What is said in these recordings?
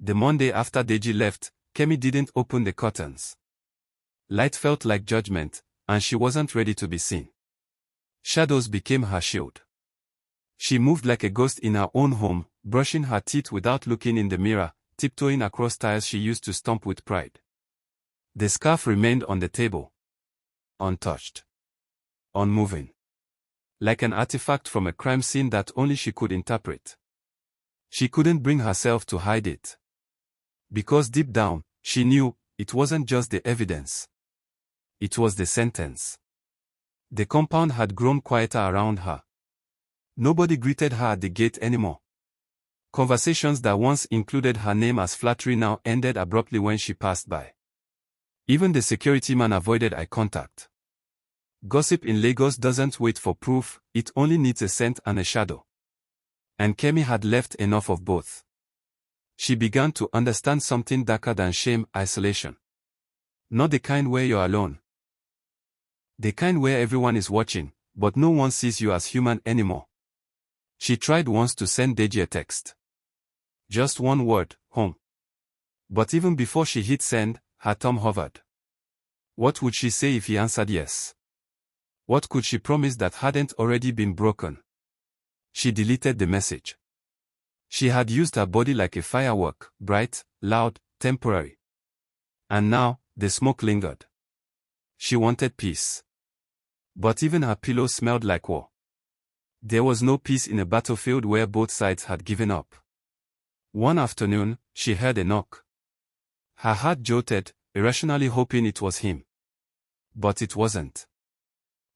The Monday after Deji left, Kemi didn't open the curtains. Light felt like judgment, and she wasn't ready to be seen. Shadows became her shield. She moved like a ghost in her own home, brushing her teeth without looking in the mirror, tiptoeing across tiles she used to stomp with pride. The scarf remained on the table. Untouched. Unmoving. Like an artifact from a crime scene that only she could interpret. She couldn't bring herself to hide it. Because deep down, she knew, it wasn't just the evidence. It was the sentence. The compound had grown quieter around her. Nobody greeted her at the gate anymore. Conversations that once included her name as flattery now ended abruptly when she passed by. Even the security man avoided eye contact. Gossip in Lagos doesn't wait for proof, it only needs a scent and a shadow. And Kemi had left enough of both. She began to understand something darker than shame, isolation. Not the kind where you're alone. The kind where everyone is watching, but no one sees you as human anymore. She tried once to send Deji a text. Just one word, home. But even before she hit send, her thumb hovered. What would she say if he answered yes? What could she promise that hadn't already been broken? She deleted the message. She had used her body like a firework, bright, loud, temporary. And now, the smoke lingered. She wanted peace. But even her pillow smelled like war. There was no peace in a battlefield where both sides had given up. One afternoon, she heard a knock. Her heart jolted, irrationally hoping it was him. But it wasn't.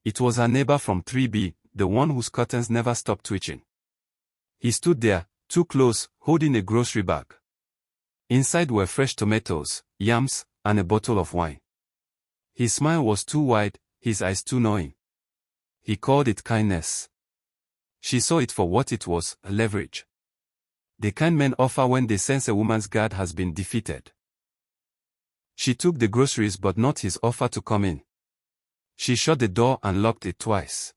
It was her neighbor from 3B, the one whose curtains never stopped twitching. He stood there, too close, holding a grocery bag. Inside were fresh tomatoes, yams, and a bottle of wine. His smile was too wide, his eyes too knowing. He called it kindness. She saw it for what it was, a leverage. The kind men offer when they sense a woman's guard has been defeated. She took the groceries but not his offer to come in. She shut the door and locked it twice.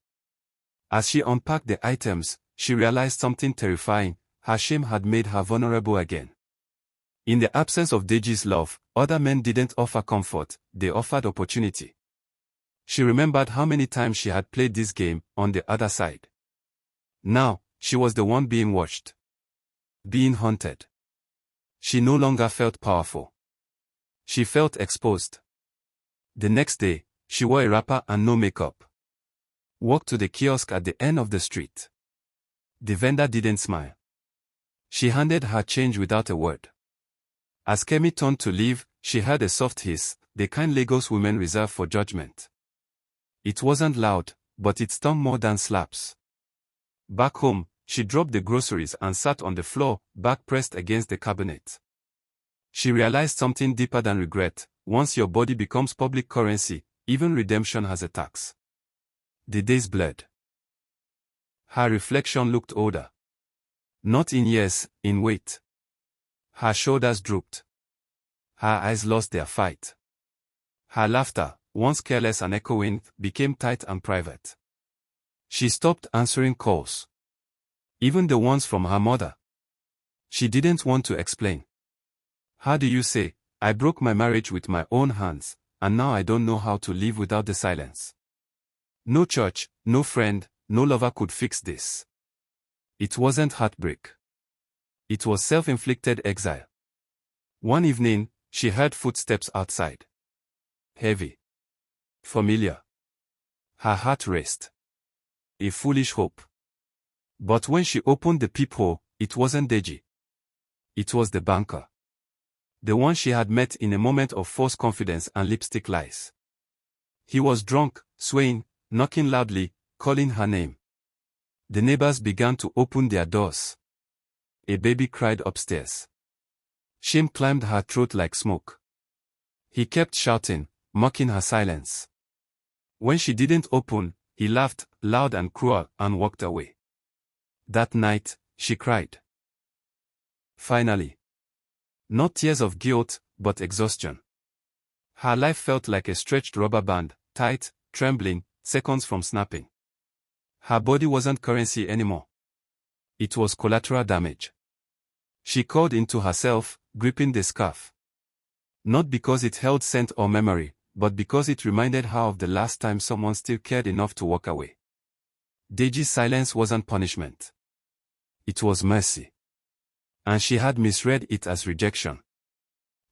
As she unpacked the items, she realized something terrifying. Her shame had made her vulnerable again. In the absence of Deji's love, other men didn't offer comfort, they offered opportunity. She remembered how many times she had played this game, on the other side. Now, she was the one being watched. Being haunted. She no longer felt powerful. She felt exposed. The next day, she wore a wrapper and no makeup. Walked to the kiosk at the end of the street. The vendor didn't smile. She handed her change without a word. As Kemi turned to leave, she heard a soft hiss, the kind Lagos women reserve for judgment. It wasn't loud, but it stung more than slaps. Back home, she dropped the groceries and sat on the floor, back pressed against the cabinet. She realized something deeper than regret. Once your body becomes public currency, even redemption has a tax. The days blurred. Her reflection looked older. Not in years, in weight. Her shoulders drooped. Her eyes lost their fight. Her laughter, once careless and echoing, became tight and private. She stopped answering calls. Even the ones from her mother. She didn't want to explain. How do you say, I broke my marriage with my own hands, and now I don't know how to live without the silence. No church, no friend, no lover could fix this. It wasn't heartbreak. It was self-inflicted exile. One evening, she heard footsteps outside. Heavy. Familiar. Her heart raced. A foolish hope. But when she opened the peephole, it wasn't Deji. It was the banker. The one she had met in a moment of false confidence and lipstick lies. He was drunk, swaying, knocking loudly, calling her name. The neighbors began to open their doors. A baby cried upstairs. Shame climbed her throat like smoke. He kept shouting, mocking her silence. When she didn't open, he laughed, loud and cruel, and walked away. That night, she cried. Finally. Not tears of guilt, but exhaustion. Her life felt like a stretched rubber band, tight, trembling, seconds from snapping. Her body wasn't currency anymore. It was collateral damage. She called into herself, gripping the scarf. Not because it held scent or memory, but because it reminded her of the last time someone still cared enough to walk away. Deji's silence wasn't punishment. It was mercy. And she had misread it as rejection.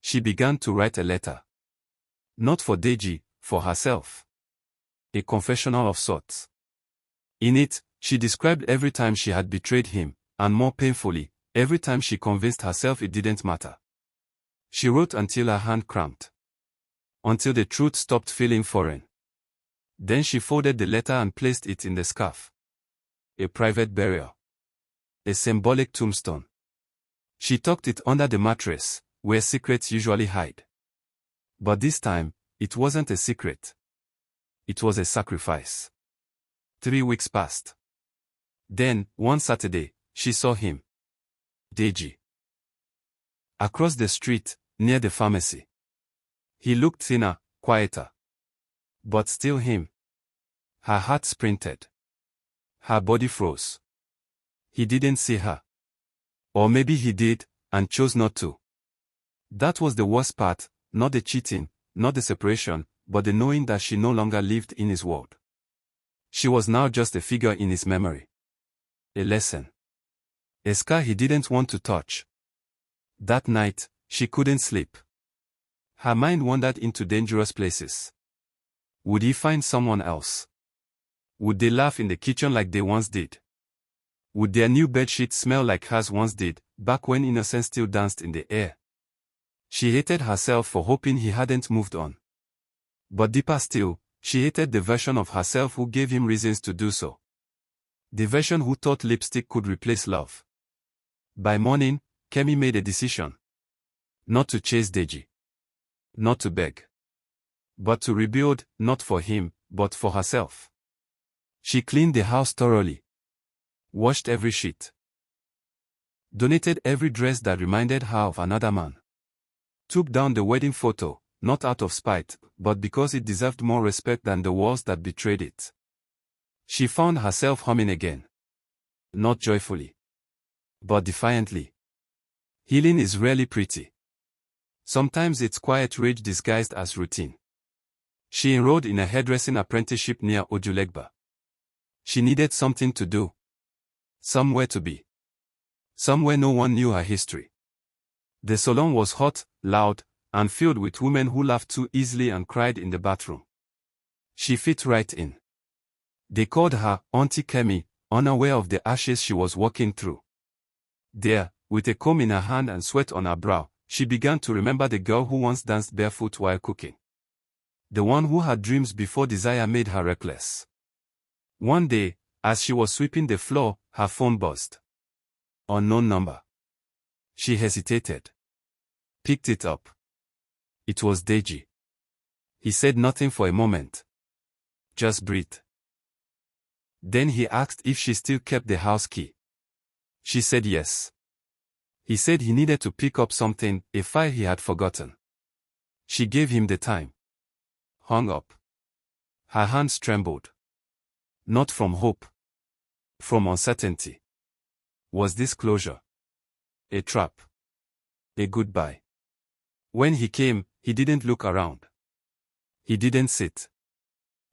She began to write a letter. Not for Deji, for herself. A confessional of sorts. In it, she described every time she had betrayed him, and more painfully, every time she convinced herself it didn't matter. She wrote until her hand cramped. Until the truth stopped feeling foreign. Then she folded the letter and placed it in the scarf. A private burial. A symbolic tombstone. She tucked it under the mattress, where secrets usually hide. But this time, it wasn't a secret. It was a sacrifice. 3 weeks passed. Then, one Saturday, she saw him. Deji. Across the street, near the pharmacy. He looked thinner, quieter. But still him. Her heart sprinted. Her body froze. He didn't see her. Or maybe he did, and chose not to. That was the worst part, not the cheating, not the separation, but the knowing that she no longer lived in his world. She was now just a figure in his memory. A lesson. A scar he didn't want to touch. That night, she couldn't sleep. Her mind wandered into dangerous places. Would he find someone else? Would they laugh in the kitchen like they once did? Would their new bedsheet smell like hers once did, back when innocence still danced in the air? She hated herself for hoping he hadn't moved on. But deeper still, she hated the version of herself who gave him reasons to do so. The version who thought lipstick could replace love. By morning, Kemi made a decision. Not to chase Deji. Not to beg. But to rebuild, not for him, but for herself. She cleaned the house thoroughly. Washed every sheet. Donated every dress that reminded her of another man. Took down the wedding photo, not out of spite, but because it deserved more respect than the walls that betrayed it. She found herself humming again. Not joyfully. But defiantly. Healing is rarely pretty. Sometimes it's quiet rage disguised as routine. She enrolled in a hairdressing apprenticeship near Ojulegba. She needed something to do. Somewhere to be. Somewhere no one knew her history. The salon was hot, loud, and filled with women who laughed too easily and cried in the bathroom. She fit right in. They called her Auntie Kemi, unaware of the ashes she was walking through. There, with a comb in her hand and sweat on her brow, she began to remember the girl who once danced barefoot while cooking. The one who had dreams before desire made her reckless. One day, as she was sweeping the floor, her phone buzzed. Unknown number. She hesitated. Picked it up. It was Deji. He said nothing for a moment. Just breathed. Then he asked if she still kept the house key. She said yes. He said he needed to pick up something, a file he had forgotten. She gave him the time. Hung up. Her hands trembled. Not from hope. From uncertainty. Was this closure? A trap? A goodbye? When he came, he didn't look around. He didn't sit.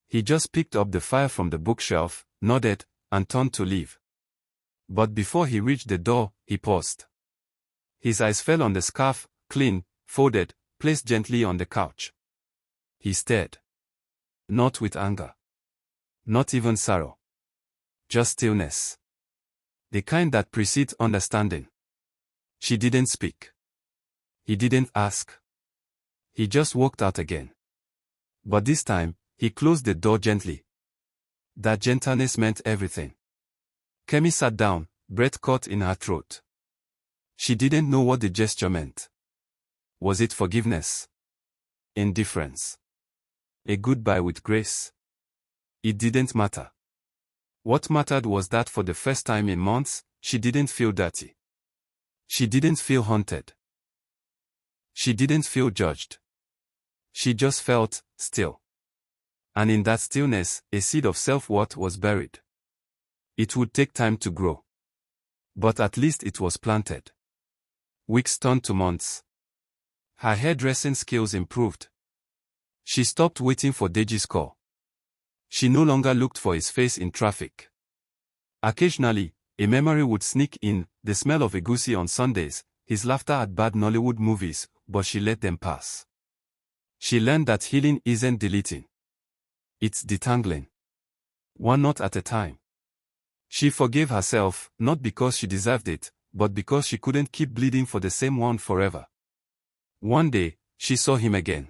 He just picked up the file from the bookshelf, nodded, and turned to leave. But before he reached the door, he paused. His eyes fell on the scarf, clean, folded, placed gently on the couch. He stared. Not with anger. Not even sorrow. Just stillness. The kind that precedes understanding. She didn't speak. He didn't ask. He just walked out again. But this time, he closed the door gently. That gentleness meant everything. Kemi sat down, breath caught in her throat. She didn't know what the gesture meant. Was it forgiveness? Indifference? A goodbye with grace? It didn't matter. What mattered was that for the first time in months, she didn't feel dirty. She didn't feel haunted. She didn't feel judged. She just felt still. And in that stillness, a seed of self-worth was buried. It would take time to grow. But at least it was planted. Weeks turned to months. Her hairdressing skills improved. She stopped waiting for Deji's call. She no longer looked for his face in traffic. Occasionally, a memory would sneak in, the smell of egusi on Sundays, his laughter at bad Nollywood movies, but she let them pass. She learned that healing isn't deleting. It's detangling. One knot at a time. She forgave herself, not because she deserved it, but because she couldn't keep bleeding for the same one forever. One day, she saw him again.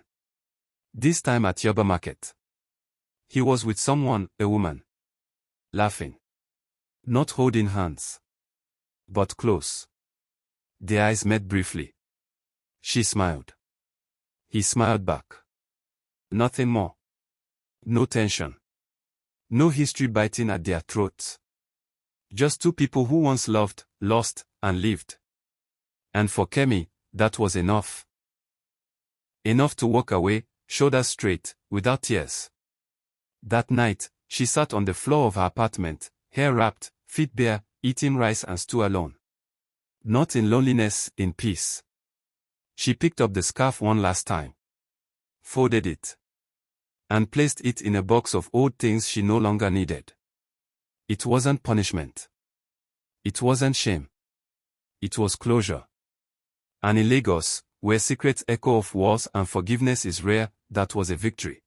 This time at Yoba Market. He was with someone, a woman. Laughing. Not holding hands. But close. Their eyes met briefly. She smiled. He smiled back. Nothing more. No tension. No history biting at their throats. Just two people who once loved, lost, and lived. And for Kemi, that was enough. Enough to walk away, shoulders straight, without tears. That night, she sat on the floor of her apartment, hair wrapped, feet bare, eating rice and stew alone. Not in loneliness, in peace. She picked up the scarf one last time. Folded it. And placed it in a box of old things she no longer needed. It wasn't punishment. It wasn't shame. It was closure. And in Lagos, where secrets echo of wars and forgiveness is rare, that was a victory.